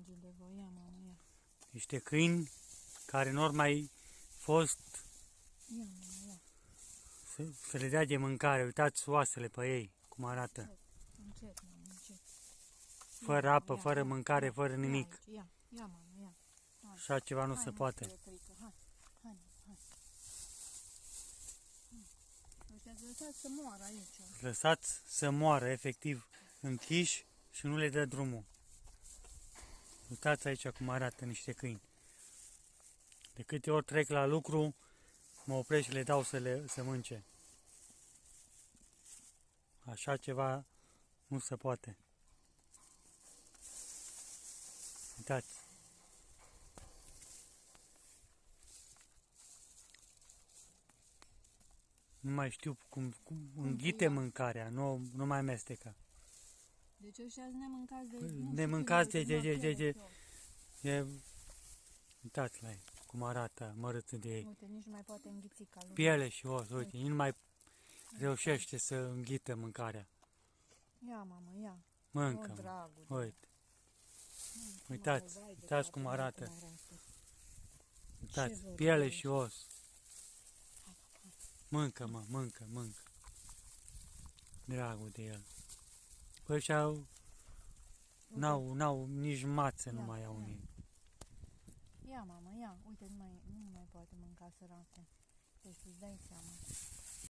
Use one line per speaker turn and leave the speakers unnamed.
dragi de voi, ia mama, ia.
Niște câini care nu ori mai fost
Ia mama, ia.
să le dea de mâncare. Uitați oasele pe ei, cum arată.
Încet, mama, încet.
Fără
Ia,
apă,
ia,
fără
ia,
mâncare,
ia,
fără nimic.
Ia, ia, ia mama, ia. Hai.
Așa ceva nu
Hai,
se
mă,
poate.
Pietrică, hai, hai, hai. Ăștia îți lăsați să moară aici.
Lăsați să moară, efectiv, închiși și nu le dă drumul. Uitați aici cum arată niște câini. De câte ori trec la lucru, mă opresc și le dau să mânce. Așa ceva nu se poate. Uitați. Nu mai știu cum înghite mâncarea, nu mai amestecă.
Deci ăștia sunt nemâncați de...
Nemâncați de... Uitați la ei, cum arată mărâtul de ei.
Uite, nici nu mai poate înghiți ca lumea.
Piele și os, uite, nu mai reușește să înghită mâncarea.
Ia, mamă, ia.
Mâncă,
O, dragul.
uite. Uitați cum arată. Uitați, piele și os. Mâncă, mă, mâncă. Dragul de el. Păi ăștia n-au nici mață, nu mai au unii.
Ia, mamă, ia. Uite, nu mai poate mânca săracul. Deci îți dai seama.